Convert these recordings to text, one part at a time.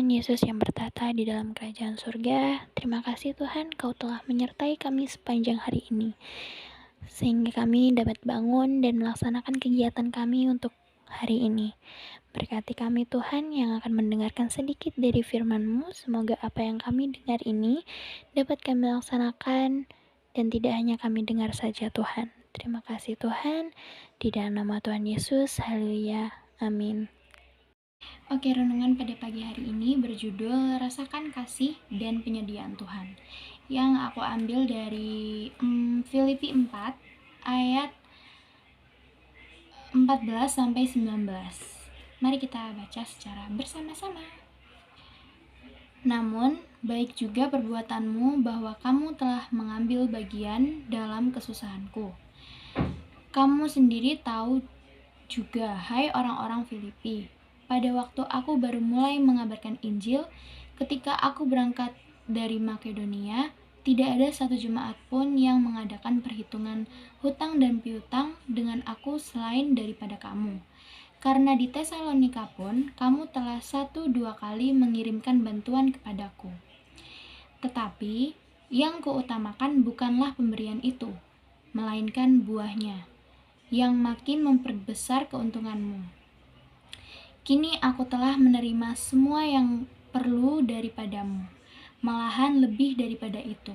Tuhan Yesus yang bertata di dalam kerajaan surga, terima kasih Tuhan Kau telah menyertai kami sepanjang hari ini, sehingga kami dapat bangun dan melaksanakan kegiatan kami untuk hari ini. Berkati kami Tuhan yang akan mendengarkan sedikit dari firman-Mu, semoga apa yang kami dengar ini dapat kami laksanakan dan tidak hanya kami dengar saja Tuhan. Terima kasih Tuhan, di dalam nama Tuhan Yesus, haleluya, amin. Oke, renungan pada pagi hari ini berjudul Rasakan Kasih dan Penyediaan Tuhan, yang aku ambil dari Filipi 4 ayat 14-19. Mari kita baca secara bersama-sama. Namun, baik juga perbuatanmu bahwa kamu telah mengambil bagian dalam kesusahanku. Kamu sendiri tahu juga, hai orang-orang Filipi, pada waktu aku baru mulai mengabarkan Injil, ketika aku berangkat dari Makedonia, tidak ada satu jemaat pun yang mengadakan perhitungan hutang dan piutang dengan aku selain daripada kamu. Karena di Tesalonika pun, kamu telah 1-2 kali mengirimkan bantuan kepadaku. Tetapi, yang kuutamakan bukanlah pemberian itu, melainkan buahnya, yang makin memperbesar keuntunganmu. Kini aku telah menerima semua yang perlu daripadamu, malahan lebih daripada itu.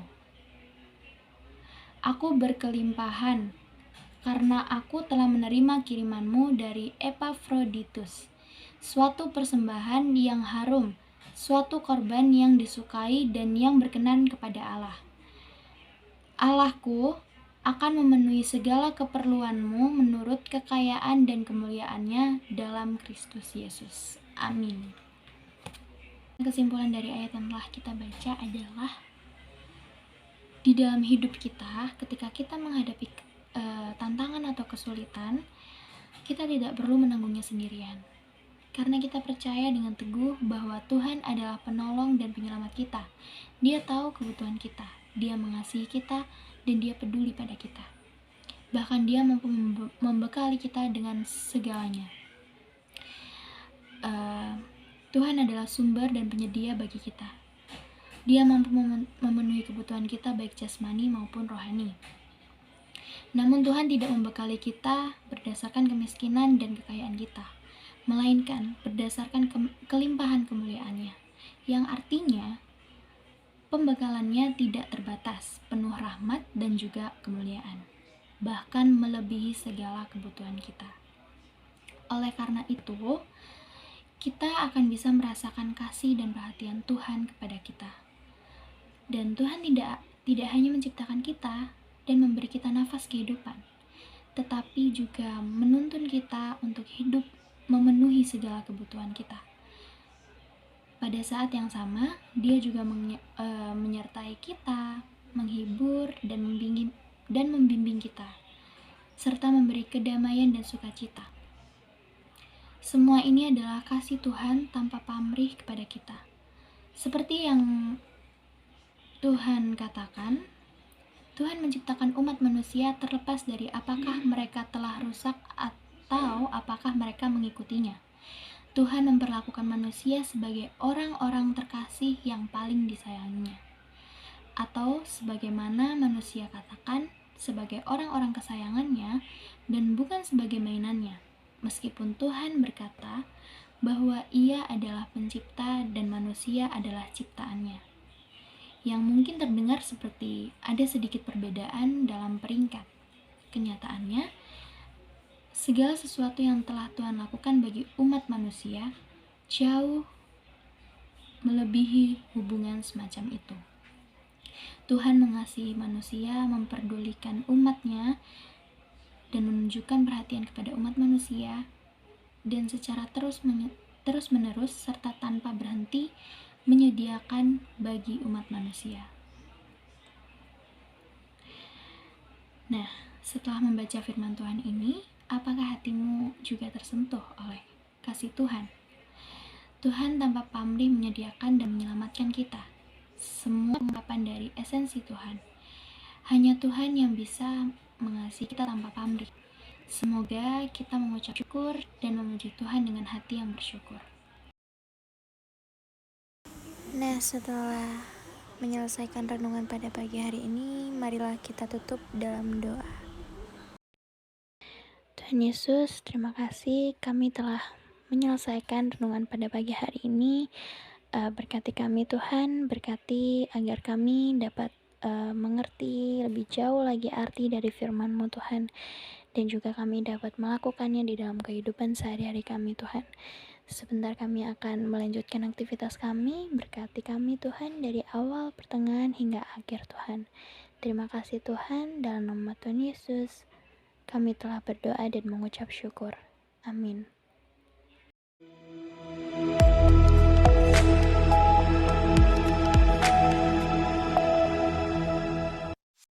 Aku berkelimpahan, karena aku telah menerima kirimanmu dari Epafroditus, suatu persembahan yang harum, suatu korban yang disukai dan yang berkenan kepada Allah. Allahku akan memenuhi segala keperluanmu menurut kekayaan dan kemuliaannya dalam Kristus Yesus. Amin. Kesimpulan dari ayat yang telah kita baca adalah, di dalam hidup kita, ketika kita menghadapi tantangan atau kesulitan, kita tidak perlu menanggungnya sendirian. Karena kita percaya dengan teguh bahwa Tuhan adalah penolong dan penyelamat kita. Dia tahu kebutuhan kita, Dia mengasihi kita, dan Dia peduli pada kita. Bahkan Dia mampu membekali kita dengan segalanya. Tuhan adalah sumber dan penyedia bagi kita. Dia mampu memenuhi kebutuhan kita baik jasmani maupun rohani. Namun Tuhan tidak membekali kita berdasarkan kemiskinan dan kekayaan kita, melainkan berdasarkan kelimpahan kemuliaannya, yang artinya pembekalannya tidak terbatas, penuh rahmat dan juga kemuliaan, bahkan melebihi segala kebutuhan kita. Oleh karena itu, kita akan bisa merasakan kasih dan perhatian Tuhan kepada kita. Dan Tuhan tidak hanya menciptakan kita dan memberi kita nafas kehidupan, tetapi juga menuntun kita untuk hidup memenuhi segala kebutuhan kita. Pada saat yang sama, Dia juga menyertai kita, menghibur dan membimbing kita, serta memberi kedamaian dan sukacita. Semua ini adalah kasih Tuhan tanpa pamrih kepada kita. Seperti yang Tuhan katakan, Tuhan menciptakan umat manusia terlepas dari apakah mereka telah rusak atau apakah mereka mengikutinya. Tuhan memperlakukan manusia sebagai orang-orang terkasih yang paling disayanginya. Atau sebagaimana manusia katakan, sebagai orang-orang kesayangannya dan bukan sebagai mainannya. Meskipun Tuhan berkata bahwa Ia adalah pencipta dan manusia adalah ciptaannya. Yang mungkin terdengar seperti ada sedikit perbedaan dalam peringkat. Kenyataannya, segala sesuatu yang telah Tuhan lakukan bagi umat manusia jauh melebihi hubungan semacam itu. Tuhan mengasihi manusia, memperdulikan umatnya, dan menunjukkan perhatian kepada umat manusia, dan secara terus-menerus serta tanpa berhenti menyediakan bagi umat manusia. Nah, setelah membaca firman Tuhan ini, apakah hatimu juga tersentuh oleh kasih Tuhan? Tuhan tanpa pamrih menyediakan dan menyelamatkan kita. Semua ungkapan dari esensi Tuhan. Hanya Tuhan yang bisa mengasihi kita tanpa pamrih. Semoga kita mengucap syukur dan memuji Tuhan dengan hati yang bersyukur. Nah, setelah menyelesaikan renungan pada pagi hari ini, marilah kita tutup dalam doa. Tuhan Yesus, terima kasih kami telah menyelesaikan renungan pada pagi hari ini. Berkati kami Tuhan, berkati agar kami dapat mengerti lebih jauh lagi arti dari firman-Mu Tuhan, dan juga kami dapat melakukannya di dalam kehidupan sehari-hari kami Tuhan. Sebentar kami akan melanjutkan aktivitas kami, berkati kami Tuhan dari awal, pertengahan, hingga akhir Tuhan. Terima kasih Tuhan, dalam nama Tuhan Yesus, kami telah berdoa dan mengucap syukur. Amin.